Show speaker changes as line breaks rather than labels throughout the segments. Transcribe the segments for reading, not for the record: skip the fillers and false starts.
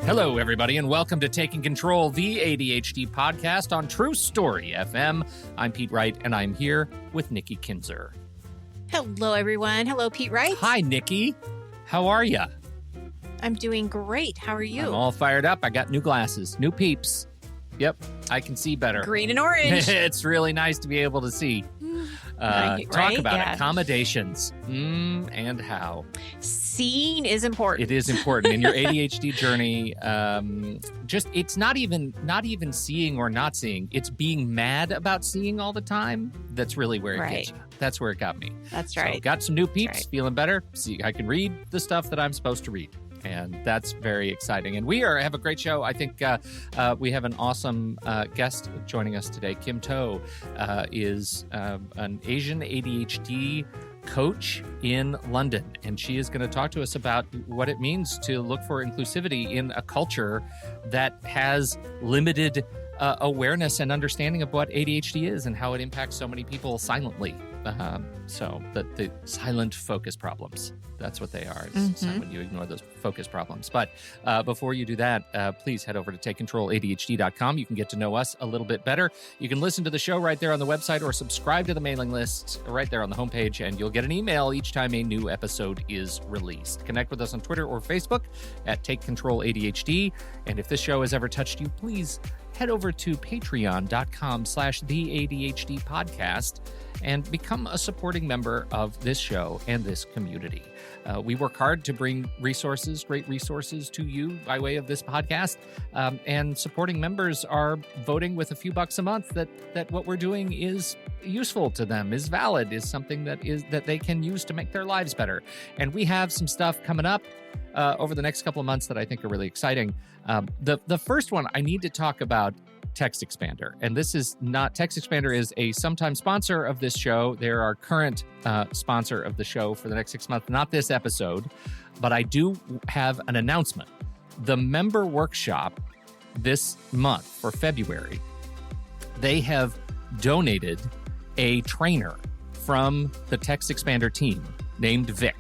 Hello, everybody, and welcome to Taking Control, the ADHD podcast on True Story FM. I'm Pete Wright, and I'm here with Nikki Kinzer.
Hello, everyone. Hello, Pete Wright.
Hi, Nikki. How are you?
I'm doing great. How are you?
I'm all fired up. I got new glasses, new peeps. Yep, I can see better.
Green and orange.
It's really nice to be able to see. Talk about accommodations and how.
Seeing is important.
It is important in your ADHD journey. It's not even seeing or not seeing. It's being mad about seeing all the time. That's really where it gets you. That's where it got me.
That's right.
So got some new peeps, feeling better. See, I can read the stuff that I'm supposed to read. And that's very exciting. And we have a great show. I think we have an awesome guest joining us today. Kim To is an Asian ADHD coach in London. And she is going to talk to us about what it means to look for inclusivity in a culture that has limited awareness and understanding of what ADHD is and how it impacts so many people silently. So the silent focus problems, that's what they are. It's when you ignore those focus problems. But before you do that, please head over to TakeControlADHD.com. You can get to know us a little bit better. You can listen to the show right there on the website or subscribe to the mailing list right there on the homepage, and you'll get an email each time a new episode is released. Connect with us on Twitter or Facebook at TakeControlADHD. And if this show has ever touched you, please head over to patreon.com/theADHD podcast and become a supporting member of this show and this community. We work hard to bring great resources to you by way of this podcast. And supporting members are voting with a few bucks a month that what we're doing is useful to them, is valid, is something that they can use to make their lives better. And we have some stuff coming up over the next couple of months that I think are really exciting. The first one, I need to talk about TextExpander. And this is not, TextExpander is a sometime sponsor of this show. They're our current sponsor of the show for the next 6 months, not this episode, but I do have an announcement. The member workshop this month for February, they have donated a trainer from the TextExpander team named Vic.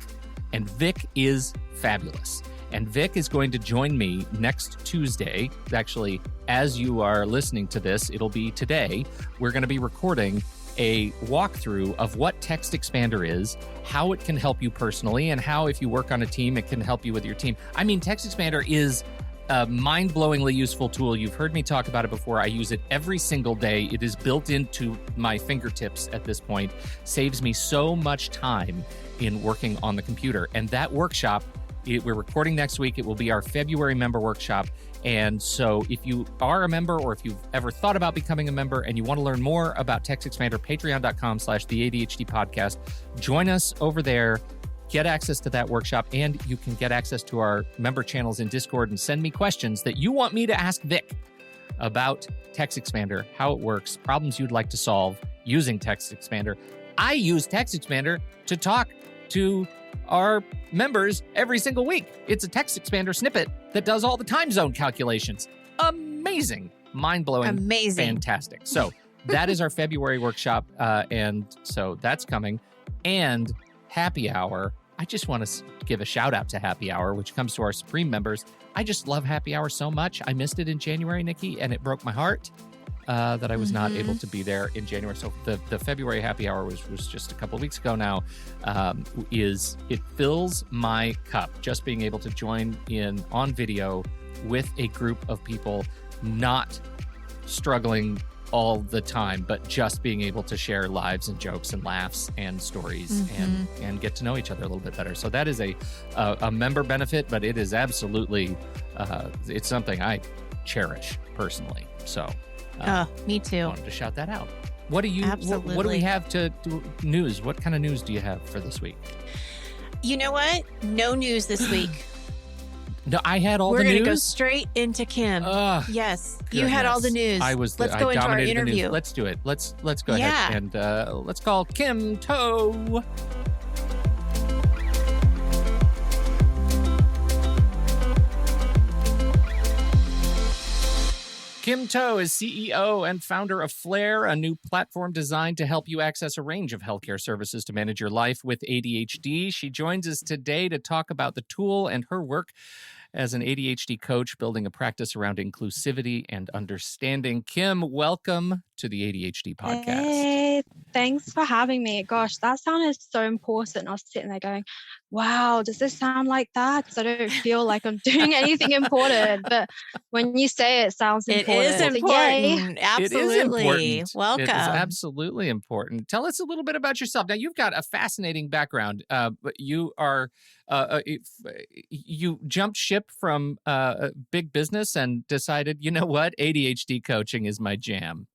And Vic is fabulous. And Vic is going to join me next Tuesday. Actually, as you are listening to this, it'll be today. We're going to be recording a walkthrough of what TextExpander is, how it can help you personally, and how, if you work on a team, it can help you with your team. I mean, TextExpander is a mind-blowingly useful tool. You've heard me talk about it before. I use it every single day. It is built into my fingertips at this point. Saves me so much time in working on the computer. And that workshop, we're recording next week. It will be our February member workshop. And so if you are a member, or if you've ever thought about becoming a member and you want to learn more about TextExpander, patreon.com/theADHD podcast, join us over there. Get access to that workshop, and you can get access to our member channels in Discord and send me questions that you want me to ask Vic about TextExpander, how it works, problems you'd like to solve using TextExpander. I use TextExpander to talk to our members every single week. It's a TextExpander snippet that does all the time zone calculations. Amazing. Mind-blowing.
Amazing.
Fantastic. So that is our February workshop, and so that's coming. And Happy Hour, I just want to give a shout out to Happy Hour, which comes to our Supreme members. I just love Happy Hour so much. I missed it in January, Nikki, and it broke my heart that I was not able to be there in January. So the February Happy Hour was just a couple of weeks ago now. It fills my cup, just being able to join in on video with a group of people not struggling all the time, but just being able to share lives and jokes and laughs and stories and get to know each other a little bit better. So that is a member benefit, but it is absolutely it's something I cherish personally. So
me too.
I wanted to shout that out. What do
Absolutely.
What do we have to do news? What kind of news do you have for this week?
You know what? No news this week.
No, I had all the news.
We're going to go straight into Kim. Yes,
goodness.
You had all the news.
Let's
go into our interview.
Let's do it. Let's go ahead and let's call Kim To. Kim To is CEO and founder of Flair, a new platform designed to help you access a range of healthcare services to manage your life with ADHD. She joins us today to talk about the tool and her work as an ADHD coach, building a practice around inclusivity and understanding. Kim, welcome to the ADHD podcast.
Hey, thanks for having me. Gosh, that sounded so important. I was sitting there going, wow, does this sound like that? Because I don't feel like I'm doing anything important. But when you say it, sounds important.
It is important.
So,
absolutely.
It is important.
Welcome.
It is absolutely important. Tell us a little bit about yourself. Now, you've got a fascinating background. But you are you jumped ship from big business and decided, you know what, ADHD coaching is my jam.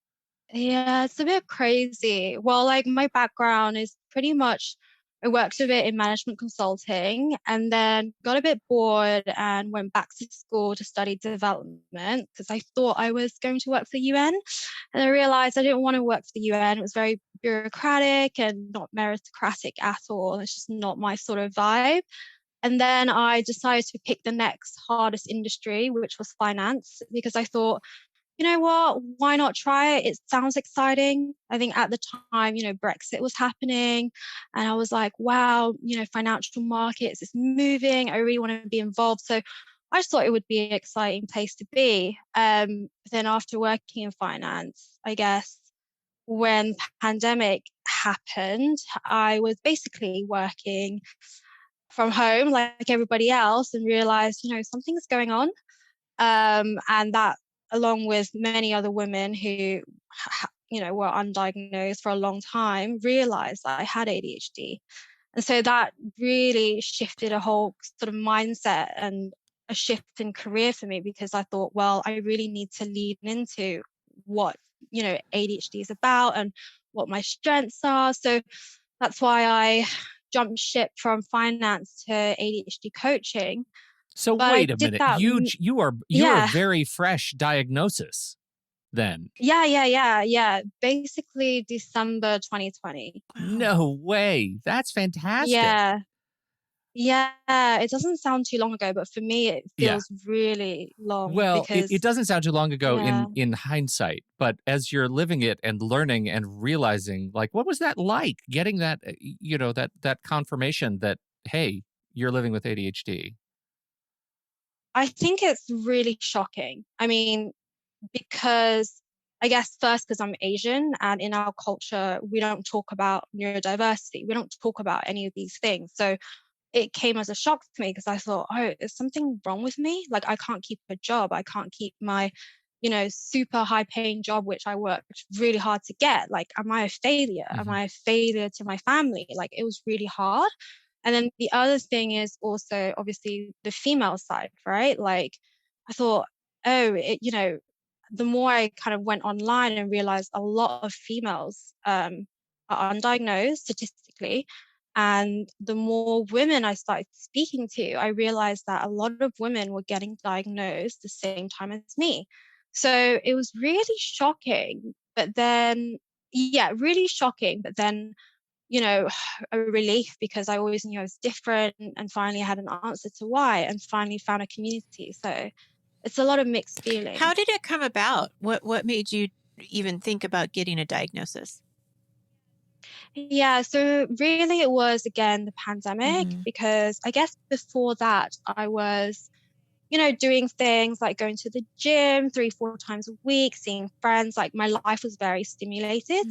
Yeah, it's a bit crazy. Well, like my background is pretty much, I worked a bit in management consulting and then got a bit bored and went back to school to study development because I thought I was going to work for the UN. And I realized I didn't want to work for the UN. It was very bureaucratic and not meritocratic at all. It's just not my sort of vibe. And then I decided to pick the next hardest industry, which was finance, because I thought, you know what, why not try it? It sounds exciting. I think at the time, Brexit was happening and I was like, wow, financial markets is moving. I really want to be involved. So I just thought it would be an exciting place to be. Then after working in finance, I guess when the pandemic happened, I was basically working from home like everybody else and realized, something's going on. And that, along with many other women who, were undiagnosed for a long time, realized that I had ADHD. And so that really shifted a whole sort of mindset and a shift in career for me because I thought, well, I really need to lean into what, ADHD is about and what my strengths are. So that's why I jumped ship from finance to ADHD coaching.
So
but
wait a minute. You are a very fresh diagnosis then.
Yeah. Basically December 2020.
No way. That's fantastic.
Yeah. It doesn't sound too long ago, but for me it feels really long.
Well,
because
it doesn't sound too long ago in hindsight, but as you're living it and learning and realizing, like, what was that like? Getting that, that confirmation that, hey, you're living with ADHD.
I think it's really shocking. I mean, because I guess first because I'm Asian and in our culture, we don't talk about neurodiversity. We don't talk about any of these things. So it came as a shock to me because I thought, oh, is something wrong with me? Like I can't keep a job. I can't keep my, super high paying job, which I worked really hard to get. Like, am I a failure?
Mm-hmm.
Am I a failure to my family? Like it was really hard. And then the other thing is also obviously the female side, right? Like I thought, oh, the more I kind of went online and realized a lot of females are undiagnosed statistically. And the more women I started speaking to, I realized that a lot of women were getting diagnosed the same time as me. So it was really shocking. But then, really shocking. But then, a relief because I always knew I was different and finally had an answer to why and finally found a community. So it's a lot of mixed feelings.
How did it come about? What made you even think about getting a diagnosis?
Yeah, so really it was again the pandemic because I guess before that I was, doing things like going to the gym 3-4 times a week, seeing friends, like my life was very stimulated.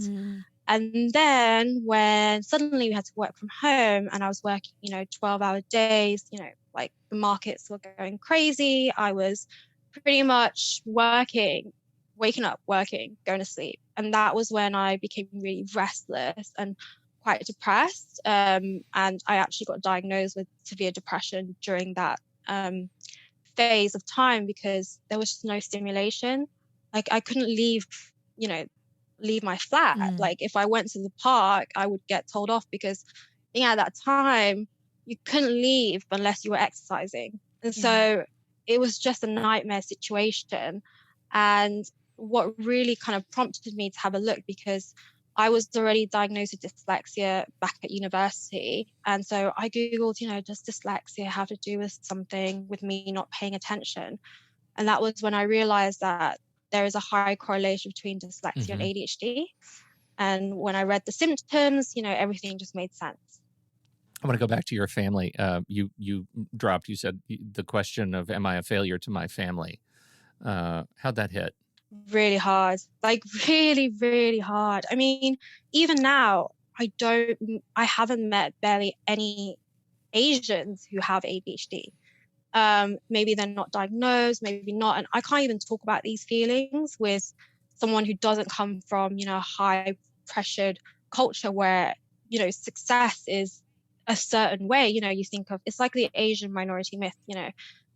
And then when suddenly we had to work from home and I was working, 12-hour days, like the markets were going crazy. I was pretty much waking up, working, going to sleep. And that was when I became really restless and quite depressed. And I actually got diagnosed with severe depression during that phase of time because there was just no stimulation. Like I couldn't leave my flat. Like if I went to the park, I would get told off because at that time you couldn't leave unless you were exercising. And so it was just a nightmare situation. And what really kind of prompted me to have a look, because I was already diagnosed with dyslexia back at university. And so I Googled, does dyslexia have to do with something with me not paying attention? And that was when I realized that there is a high correlation between dyslexia and ADHD. And when I read the symptoms, everything just made sense.
I want to go back to your family. You dropped. You said the question of, "Am I a failure to my family?" How'd that hit?
Really hard, like really, really hard. I mean, even now, I haven't met barely any Asians who have ADHD. Maybe they're not diagnosed, maybe not. And I can't even talk about these feelings with someone who doesn't come from, a high pressured culture where, success is a certain way. You think of, it's like the Asian minority myth,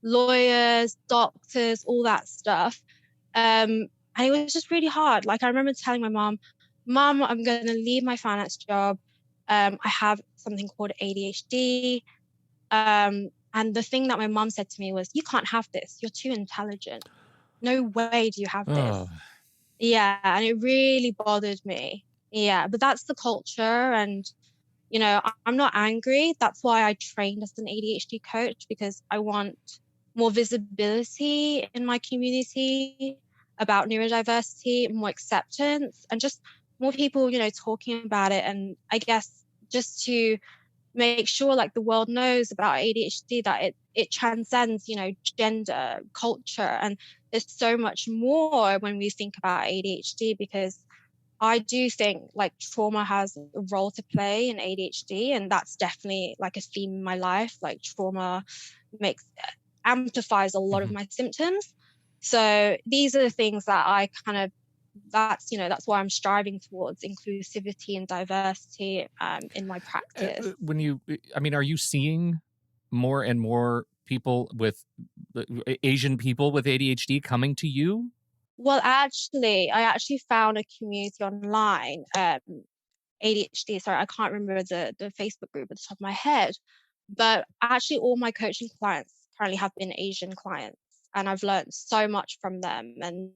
lawyers, doctors, all that stuff. And it was just really hard. Like I remember telling my mom, I'm going to leave my finance job. I have something called ADHD. And the thing that my mom said to me was, you can't have this. You're too intelligent. No way do you have
Oh,
this. Yeah. And it really bothered me. Yeah. But that's the culture. And, I'm not angry. That's why I trained as an ADHD coach, because I want more visibility in my community about neurodiversity, more acceptance, and just more people, talking about it. And I guess just to make sure like the world knows about ADHD, that it transcends, gender, culture, and there's so much more when we think about ADHD, because I do think like trauma has a role to play in ADHD, and that's definitely like a theme in my life. Like trauma makes amplifies a lot of
mhm.
my symptoms. So these are the things that I kind of that's why I'm striving towards inclusivity and diversity in my practice.
I mean, are you seeing more and more people with Asian people with ADHD coming to you?
Well, actually, I actually found a community online, ADHD. Sorry, I can't remember the Facebook group at the top of my head, but actually, all my coaching clients currently have been Asian clients, and I've learned so much from them, and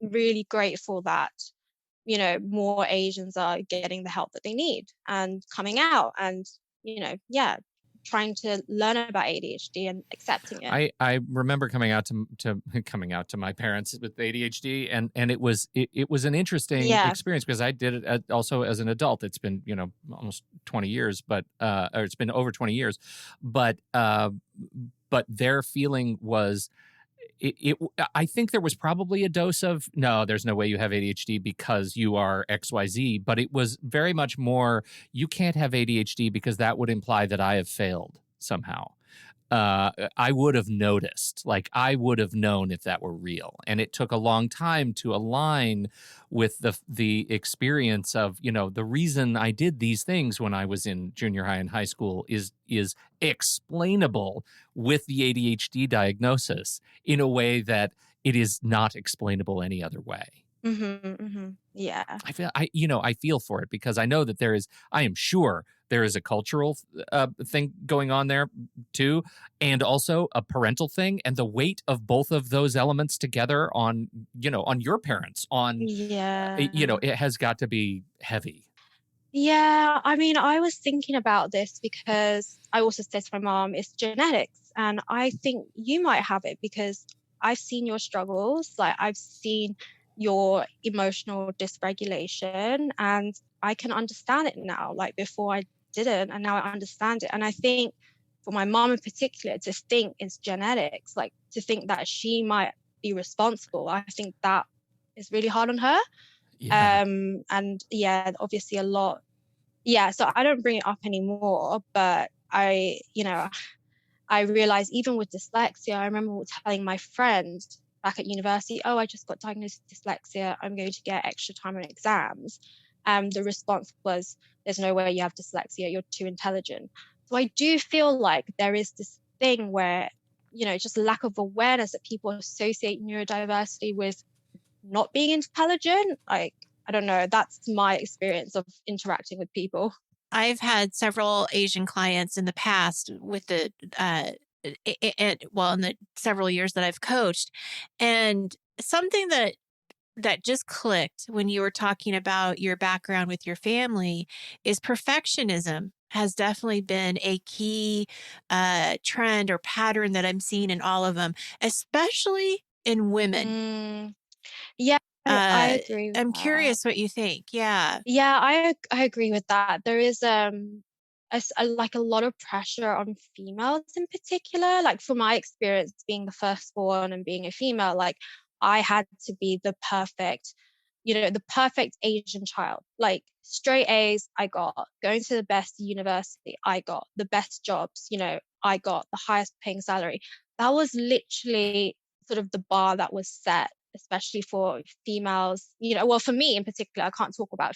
really grateful that more Asians are getting the help that they need and coming out, and yeah, trying to learn about ADHD and accepting it.
I remember coming out to coming out to my parents with ADHD, and it was an interesting
Yeah.
experience because I did it also as an adult. It's been almost 20 years, but or it's been over 20 years, but their feeling was I think there was probably a dose of, no, there's no way you have ADHD because you are XYZ, but it was very much more, you can't have ADHD because that would imply that I have failed somehow. I would have noticed, like I would have known if that were real. And it took a long time to align with the experience of, the reason I did these things when I was in junior high and high school is explainable with the ADHD diagnosis in a way that it is not explainable any other way.
Yeah.
I feel for it because I know that I am sure there is a cultural thing going on there too, and also a parental thing, and the weight of both of those elements together on your parents,
Yeah.
it has got to be heavy.
Yeah, I mean, I was thinking about this because I also said to my mom, it's genetics. And I think you might have it because I've seen your struggles. Like, I've seen your emotional dysregulation, and I can understand it now. Like, before I didn't, and now I understand it. And I think for my mom in particular, to think it's genetics, like to think that she might be responsible, I think that is really hard on her.
Yeah.
And yeah, obviously a lot. Yeah, so I don't bring it up anymore, but I realized even with dyslexia, I remember telling my friend back at university, oh, I just got diagnosed with dyslexia, I'm going to get extra time on exams. The response was, there's no way you have dyslexia, you're too intelligent. So I do feel like there is this thing where, just lack of awareness that people associate neurodiversity with not being intelligent. Like, I don't know, that's my experience of interacting with people.
I've had several Asian clients in the past with in the several years that I've coached, and something that just clicked when you were talking about your background with your family is perfectionism has definitely been a key trend or pattern that I'm seeing in all of them, especially in women.
Mm, yeah, I
Uh,
agree with
I'm
that.
curious what you think. Yeah.
Yeah, I agree with that. There is like a lot of pressure on females in particular. Like from my experience being the firstborn and being a female, like I had to be the perfect, the perfect Asian child. Like straight A's, I got. Going to the best university, I got. The best jobs, I got. The highest paying salary. That was literally sort of the bar that was set, especially for females. Well, for me in particular, I can't talk about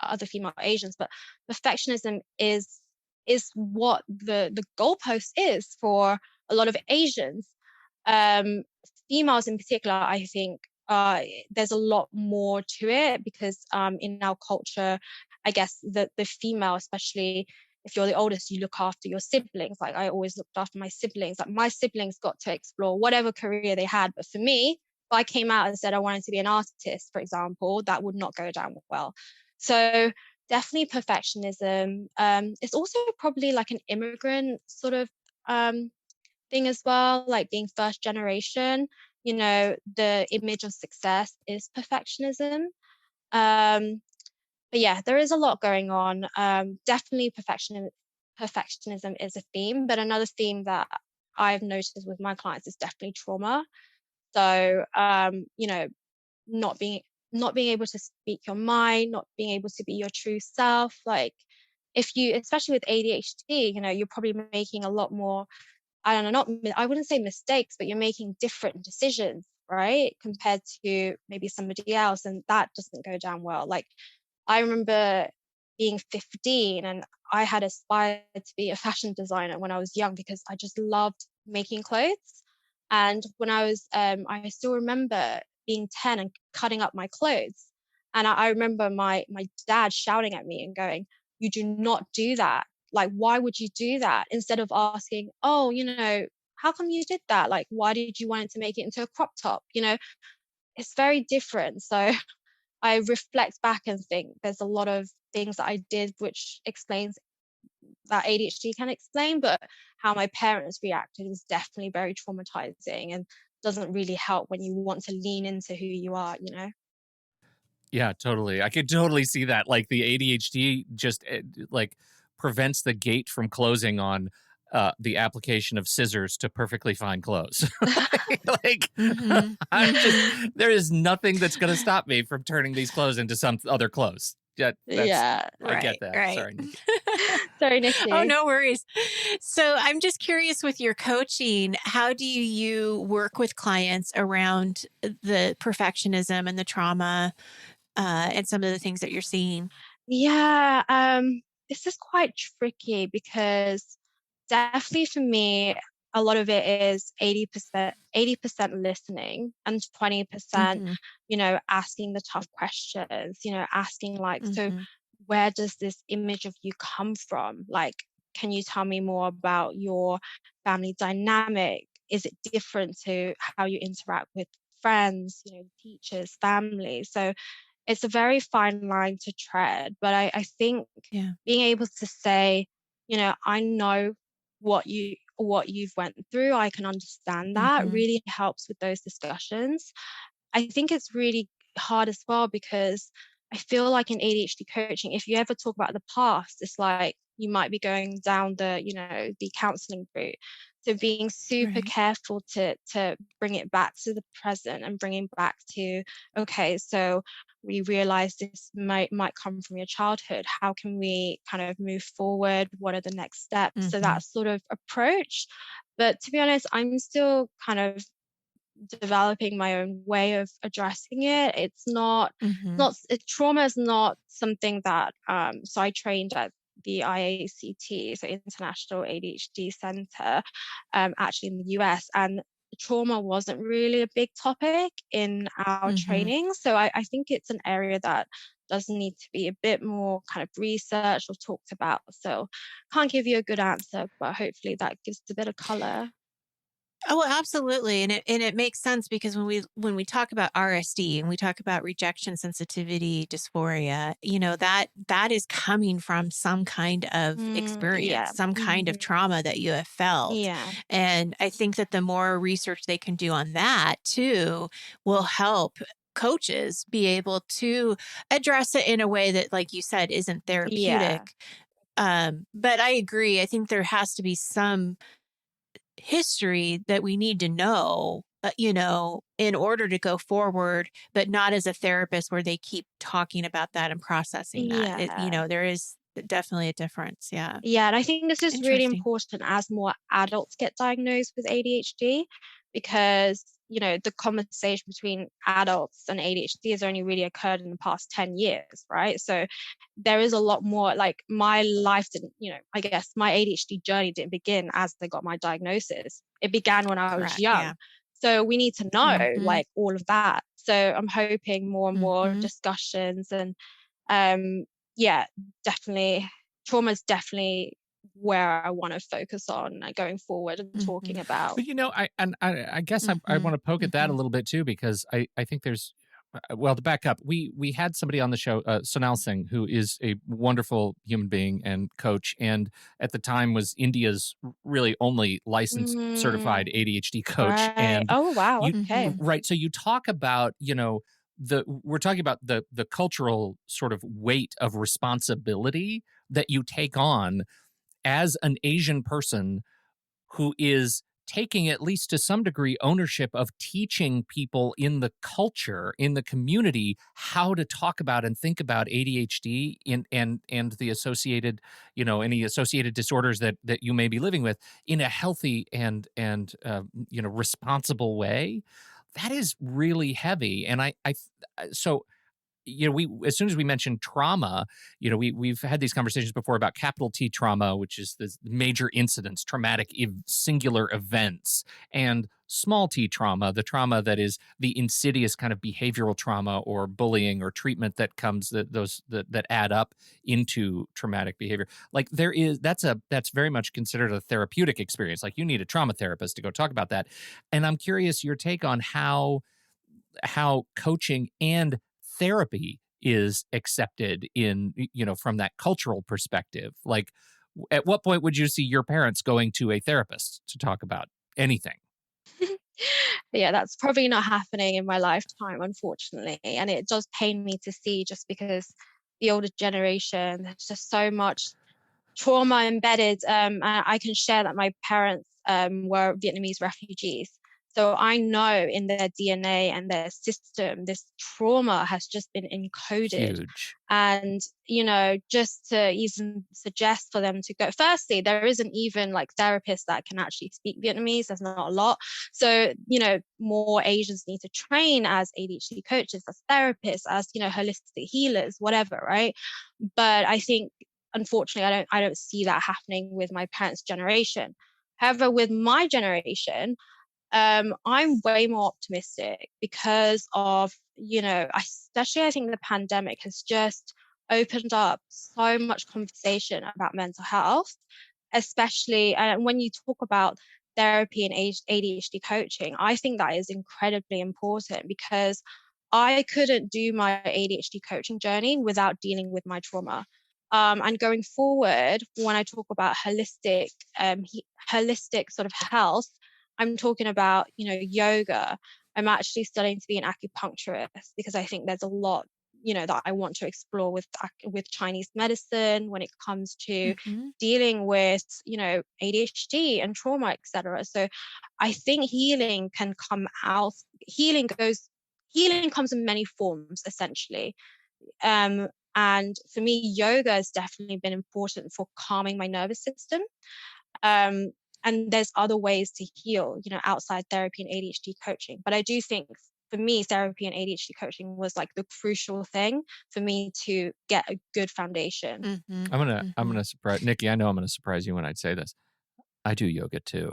other female Asians, but perfectionism is what the goalpost is for a lot of Asians. Um, Females in particular, I think there's a lot more to it because in our culture, I guess the female, especially if you're the oldest, you look after your siblings. Like I always looked after my siblings. Like my siblings got to explore whatever career they had, but for me, if I came out and said I wanted to be an artist, for example, that would not go down well. So definitely perfectionism. It's also probably like an immigrant sort of thing as well, like being first generation. The image of success is perfectionism. But yeah, there is a lot going on. Definitely perfectionism is a theme, but another theme that I've noticed with my clients is definitely trauma. So, not being not being able to speak your mind, not being able to be your true self. Like if you, especially with ADHD, you're probably making a lot more, I don't know, I wouldn't say mistakes, but you're making different decisions, right? Compared to maybe somebody else, and that doesn't go down well. Like I remember being 15 and I had aspired to be a fashion designer when I was young because I just loved making clothes. And when I still remember being 10 and cutting up my clothes. And I remember my dad shouting at me and going, "You do not do that. Like, why would you do that?" Instead of asking, "Oh, how come you did that? Like, why did you want to make it into a crop top?" It's very different. So I reflect back and think there's a lot of things that I did which explains that ADHD can explain, but how my parents reacted is definitely very traumatizing and doesn't really help when you want to lean into who you are.
Yeah, totally. I could totally see that. Like the ADHD just like prevents the gate from closing on the application of scissors to perfectly fine clothes. Like
Mm-hmm.
I'm just
Mm-hmm.
there is nothing that's going to stop me from turning these clothes into some other clothes. Yeah, that's
Yeah.
I get
Right,
that.
right.
Sorry, Nikki.
Sorry,
Oh,
Nikki.
no worries. So I'm just curious with your coaching, how do you work with clients around the perfectionism and the trauma and some of the things that you're seeing?
Yeah, this is quite tricky because definitely for me, a lot of it is 80% listening and 20%,
Mm-hmm.
asking the tough questions, asking like, so
Mm-hmm.
where does this image of you come from? Like, can you tell me more about your family dynamic? Is it different to how you interact with friends, teachers, family? So it's a very fine line to tread, but I think
Yeah.
being able to say, I know what you've went through, I can understand that
Mm-hmm.
really helps with those discussions. I think it's really hard as well because I feel like in ADHD coaching, if you ever talk about the past, it's like you might be going down the counseling route. So being super
Right.
careful to bring it back to the present and bringing back to, okay, so we realize this might come from your childhood. How can we kind of move forward? What are the next steps? So
Mm-hmm.
that sort of approach. But to be honest, I'm still kind of developing my own way of addressing it. It's not
Mm-hmm.
not trauma is not something that so I trained at the IACT, so International ADHD Center, actually in the US, and trauma wasn't really a big topic in our
Mm-hmm.
training. So I think it's an area that does need to be a bit more kind of researched or talked about. So can't give you a good answer, but hopefully that gives a bit of color.
Oh, well, absolutely. And it makes sense because when we talk about RSD and we talk about rejection sensitivity dysphoria, that is coming from some kind of experience,
Yeah.
some kind of trauma that you have felt.
Yeah.
And I think that the more research they can do on that too will help coaches be able to address it in a way that, like you said, isn't
Yeah.
therapeutic But I agree. I think there has to be some history that we need to know, in order to go forward, but not as a therapist where they keep talking about that and processing that.
Yeah.
There is definitely a difference. Yeah.
Yeah, and I think this is really
Interesting.
important as more adults get diagnosed with ADHD because, the conversation between adults and ADHD has only really occurred in the past 10 years, right? So there is a lot more, like my life didn't, I guess my ADHD journey didn't begin as I got my diagnosis. It began when I was
Correct.
young.
Yeah.
So we need to know
Mm-hmm.
like all of that. So I'm hoping more and more
Mm-hmm.
discussions and yeah, definitely trauma is definitely where I want to focus on going forward and
Mm-hmm.
talking about.
But I guess I
Mm-hmm.
want to poke at that a
Mm-hmm.
little bit too, because I think there's well, to back up, we had somebody on the show, Sonal Singh, who is a wonderful human being and coach, and at the time was India's really only licensed certified ADHD coach.
Right.
And
Oh, wow.
you
Okay.
Mm-hmm.
right, so you talk about we're talking about the cultural sort of weight of responsibility that you take on as an Asian person who is taking, at least to some degree, ownership of teaching people in the culture, in the community, how to talk about and think about ADHD and the associated, any associated disorders that you may be living with in a healthy and responsible way. That is really heavy. And so we, as soon as we mentioned trauma, we've had these conversations before about capital T trauma, which is the major incidents, traumatic singular events, and small T trauma, the trauma that is the insidious kind of behavioral trauma or bullying or treatment that comes that add up into traumatic behavior. Like that's very much considered a therapeutic experience. Like you need a trauma therapist to go talk about that. And I'm curious your take on how coaching and therapy is accepted in from that cultural perspective. Like at what point would you see your parents going to a therapist to talk about anything?
Yeah, that's probably not happening in my lifetime, unfortunately. And it does pain me to see just because the older generation, there's just so much trauma embedded. And I can share that my parents were Vietnamese refugees. So I know in their DNA and their system, this trauma has just been encoded.
Huge.
And, just to even suggest for them to go, firstly, there isn't even like therapists that can actually speak Vietnamese. There's not a lot. So, more Asians need to train as ADHD coaches, as therapists, as, holistic healers, whatever, right? But I think unfortunately I don't see that happening with my parents' generation. However, with my generation, I'm way more optimistic because of, especially I think the pandemic has just opened up so much conversation about mental health, especially when you talk about therapy and ADHD coaching. I think that is incredibly important because I couldn't do my ADHD coaching journey without dealing with my trauma. And going forward, when I talk about holistic sort of health, I'm talking about, yoga. I'm actually studying to be an acupuncturist because I think there's a lot, that I want to explore with Chinese medicine when it comes to
Mm-hmm.
dealing with, ADHD and trauma, etc. So I think healing can come out. Healing comes in many forms, essentially. And for me, yoga has definitely been important for calming my nervous system. Um, and there's other ways to heal, outside therapy and ADHD coaching. But I do think for me, therapy and ADHD coaching was like the crucial thing for me to get a good foundation.
Mm-hmm.
I'm
Mm-hmm.
gonna surprise Nikki. I know I'm gonna surprise you when I say this. I do yoga too.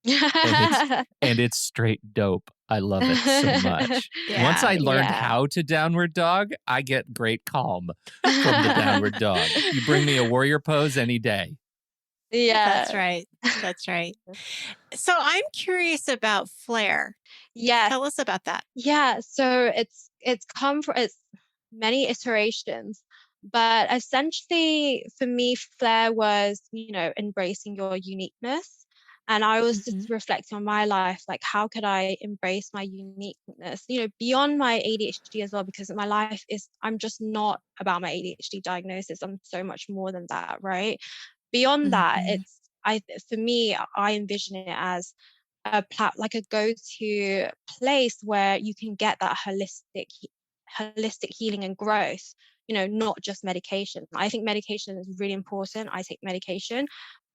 and it's and it's straight dope. I love it so much. Once
Yeah.
I learned
Yeah.
how to downward dog, I get great calm from the downward dog. You bring me a warrior pose any day.
That's
Yeah.
right. That's right. So I'm curious about Flair.
Yes.
Tell us about that.
Yeah. So it's come for it's many iterations, but essentially for me, Flair was, embracing your uniqueness And I was
Mm-hmm.
just reflecting on my life, like how could I embrace my uniqueness, beyond my ADHD as well, because my life is, I'm just not about my ADHD diagnosis. I'm so much more than that, right? Beyond that,
Mm-hmm.
for me, I envision it as like a go-to place where you can get that holistic healing and growth, not just medication. I think medication is really important. I take medication,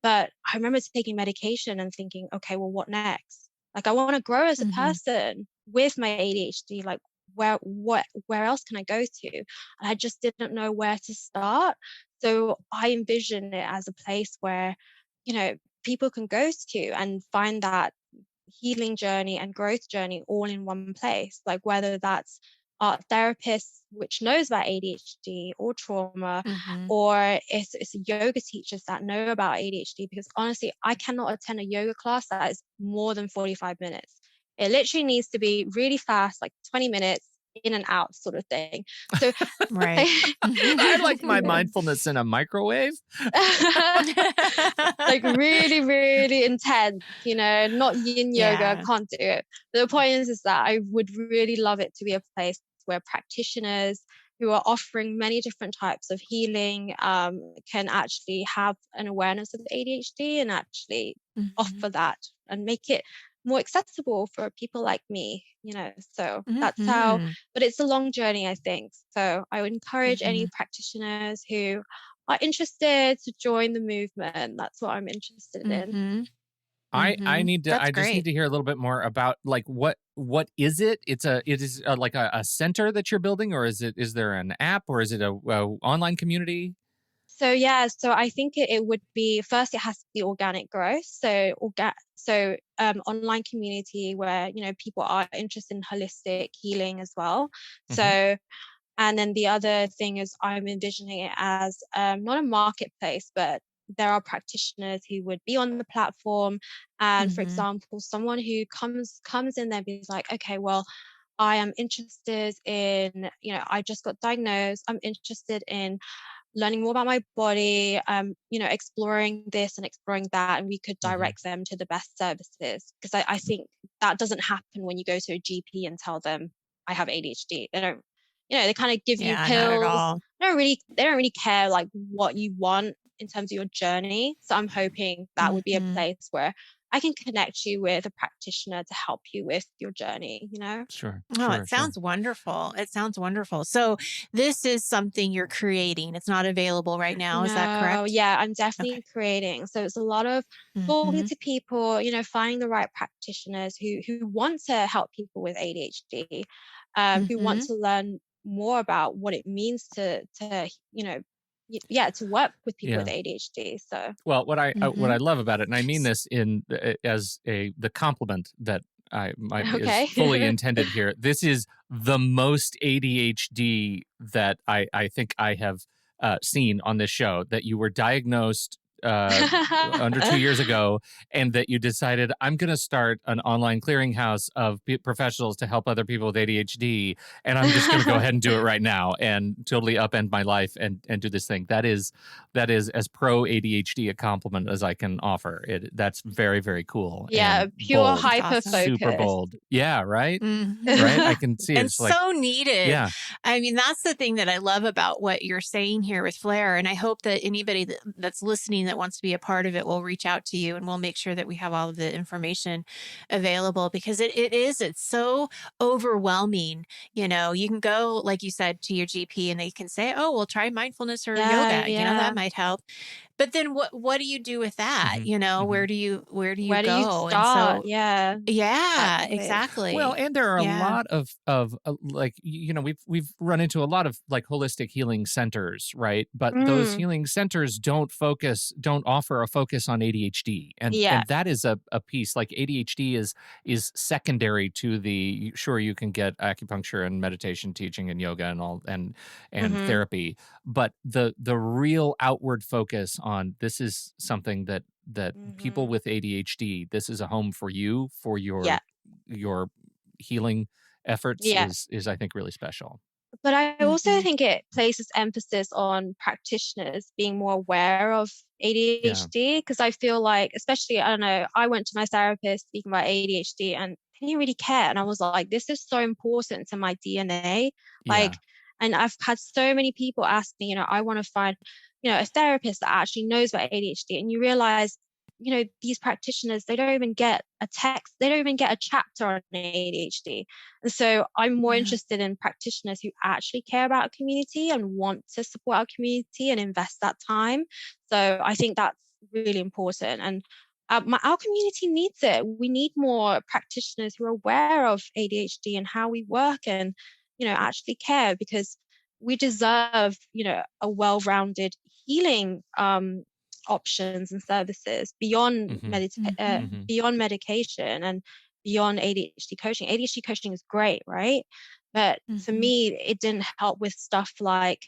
but I remember taking medication and thinking, okay, well, what next? Like, I want to grow as a
Mm-hmm.
person with my ADHD. Like, where else can I go to? And I just didn't know where to start. So I envision it as a place where, people can go to and find that healing journey and growth journey all in one place. Like, whether that's art therapists which knows about ADHD or trauma,
Mm-hmm.
or it's yoga teachers that know about ADHD, because honestly, I cannot attend a yoga class that is more than 45 minutes. It literally needs to be really fast, like 20 minutes in and out sort of thing. So
Right.
I like my
yeah.
mindfulness in a microwave.
Like really, really intense, not yin yoga,
Yeah.
can't do it. But the point is that I would really love it to be a place where practitioners who are offering many different types of healing can actually have an awareness of ADHD and actually
Mm-hmm.
offer that and make it more accessible for people like me, so that's how,
Mm-hmm.
but it's a long journey, I think. So I would encourage
Mm-hmm.
any practitioners who are interested to join the movement. That's what I'm interested in.
Mm-hmm.
I
Mm-hmm.
need to
That's
I just need
great.
to hear a little bit more about like what is it? It is like a center that you're building, or is there an app, or is it a online community?
So yeah, so I think it would be, first it has to be organic growth. So online community where people are interested in holistic healing as well.
Hmm.
So, and then the other thing is I'm envisioning it as not a marketplace, but there are practitioners who would be on the platform. And for
Mm-hmm.
example, someone who comes in there and is like, okay, well, I am interested in, I just got diagnosed. I'm interested in learning more about my body, exploring this and exploring that, and we could
Hmm.
direct them to the best services. Because I think that doesn't happen when you go to a GP and tell them I have ADHD. They don't, they kind of give you
Yeah, not at
pills.
all.
They don't really care like what you want in terms of your journey. So I'm hoping that would be a
Mm-hmm.
place where I can connect you with a practitioner to help you with your journey.
Sure,
Oh, it
sure, sure.
sounds wonderful. It sounds wonderful. So this is something you're creating. It's not available right now. Is that
No,
correct?
yeah, I'm
Okay.
definitely creating. So it's a lot of talking
Mm-hmm.
to people, finding the right practitioners who want to help people with ADHD, who want
Mm-hmm.
to learn more about what it means to yeah, to work with people with
Yeah.
ADHD. So
Well, what I
Mm-hmm.
love about it, and I mean this in as the compliment that is
okay.
fully intended here. This is the most ADHD that I think I have seen on this show. That you were diagnosed under 2 years ago, and that you decided I'm going to start an online clearinghouse of professionals to help other people with ADHD, and I'm just going to go ahead and do it right now and totally upend my life and do this thing. That is as pro ADHD a compliment as I can offer. That's very, very cool
Yeah,
and
pure
bold,
That's awesome.
super
hyper
bold. Yeah, right, right.
Mm-hmm.
I can see it.
And
It's like,
so needed.
yeah,
I mean, that's the thing that I love about what you're saying here with Flair. And I hope that anybody that's listening that wants to be a part of it will reach out to you, and we'll make sure that we have all of the information available, because it's so overwhelming. You can go, like you said, to your GP and they can say, oh, well, try mindfulness or
Yeah,
yoga.
yeah.
That might help. But then what do you do with that?
hmm hmm
Where do you
Where do you
go? And
start?
so,
Yeah,
yeah,
exactly.
Well,
exactly.
and there are a
Yeah.
lot of like we've run into a lot of like holistic healing centers, right? But those
Mm,
healing centers don't offer a focus on ADHD,
yeah.
and that is a piece. Like ADHD is secondary to the, sure, you can get acupuncture and meditation teaching and yoga and all and
Mhm,
therapy, but the real outward focus on this is something that people
mhm.
with ADHD, this is a home for you, for
Yeah,
your healing efforts,
yeah.
is I think really special.
But I also
Mhm.
think it places emphasis on practitioners being more aware of
Yeah.
ADHD, because I feel like, especially, I don't know, I went to my therapist speaking about ADHD and they didn't really care. And I was like, this is so important to my DNA.
Yeah.
Like, and I've had so many people ask me, I want to find, a therapist that actually knows about ADHD. And you realize, these practitioners, they don't even get a text, they don't even get a chapter on ADHD. And so I'm more
Yeah.
interested in practitioners who actually care about our community and want to support our community and invest that time. So I think that's really important. And our community needs it. We need more practitioners who are aware of ADHD and how we work and, actually care, because we deserve, a well-rounded healing options and services beyond
Mhm.
beyond medication and beyond ADHD coaching. ADHD coaching is great, right? But for
Mhm.
me, it didn't help with stuff like,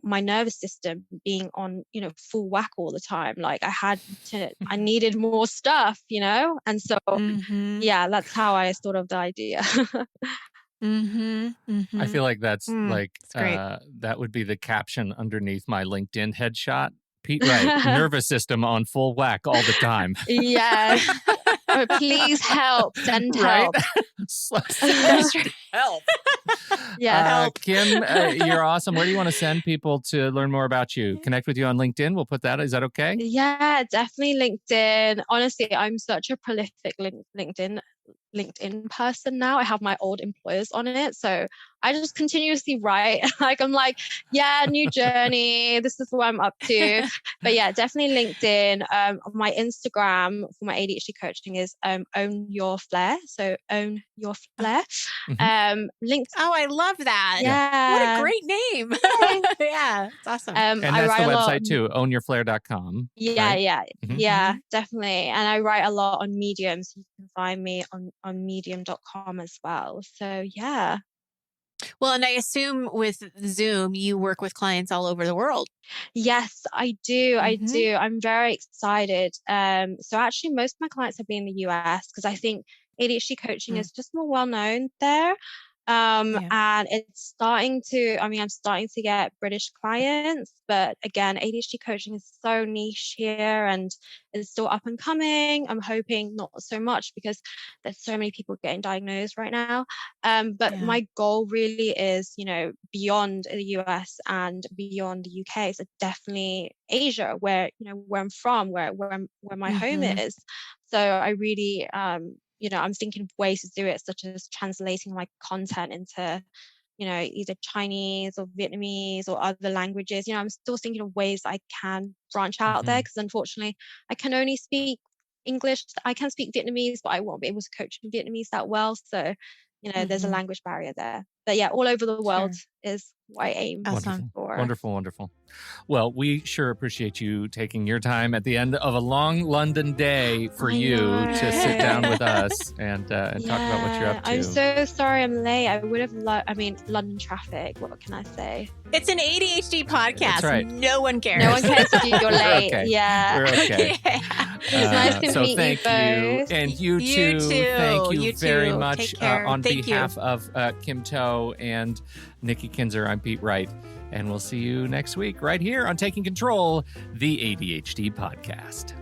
my nervous system being on, full whack all the time. Like I needed more stuff, And so,
Mhm.
yeah, that's how I thought of the idea.
Mhm.
I
Mhm.
feel like that's like
It's great.
that would be the caption underneath my LinkedIn headshot. Pete Wright, nervous system on full whack all the time.
Yes. Please help. Send
Right?
help.
That's right.
Help.
Yes.
Help.
Kim, you're awesome. Where do you want to send people to learn more about you? Connect with you on LinkedIn. We'll put that. Is that okay?
Yeah, definitely LinkedIn. Honestly, I'm such a prolific LinkedIn person now. I have my old employers on it. So I just continuously write. Like I'm like, yeah, new journey. This is what I'm up to. But yeah, definitely LinkedIn. My Instagram for my ADHD coaching is own your Flair. So own your Flair.
Mhm.
Linked.
Oh, I love that.
Yeah.
What a
Yeah.
great name.
Yay.
Yeah, it's awesome.
And
I
that's the
write a lot.
website too, ownyourflair.com,
Yeah,
right?
yeah,
Mhm.
yeah,
Mhm.
definitely. And I write a lot on Medium, so you can find me on medium.com as well. So yeah.
Well, and I assume with Zoom, you work with clients all over the world.
Yes, I do. I
Mhm.
do. I'm very excited. So actually most of my clients have been in the US because I think ADHD coaching
Mm.
is just more well known there.
Yeah.
And I'm starting to get British clients, but again, ADHD coaching is so niche here and it's still up and coming. I'm hoping not so much because there's so many people getting diagnosed right now. But
Yeah.
my goal really is, beyond the US and beyond the UK. So definitely Asia, where I'm from, where my home
Mhm.
is. So I really, I'm thinking of ways to do it, such as translating my content into, either Chinese or Vietnamese or other languages. I'm still thinking of ways I can branch out there
Mhm.
because unfortunately I can only speak English. I can speak Vietnamese, but I won't be able to coach in Vietnamese that well. So, there's a
Mhm.
language barrier there. But yeah, all over the world
Sure.
is what I aim
Awesome.
Wonderful.
for.
Wonderful. Wonderful. Well, we sure appreciate you taking your time at the end of a long London day for
I
you to sit down with
know.
us and talk about what you're
Yeah,
up
I'm
to.
so sorry I'm late. I would have London traffic. What can I say?
It's an ADHD
That's
podcast.
right.
No one cares.
No one cares if you're
We're
late.
okay.
Yeah.
We're okay.
Yeah.
It's nice to
So
meet you
thank you.
both.
And you
You
too. Thank you
You
very
too.
much.
Take care.
On
Thank you.
behalf of Kim Toe and Nikki Kinzer, I'm Pete Wright. And we'll see you next week right here on Taking Control, the ADHD podcast.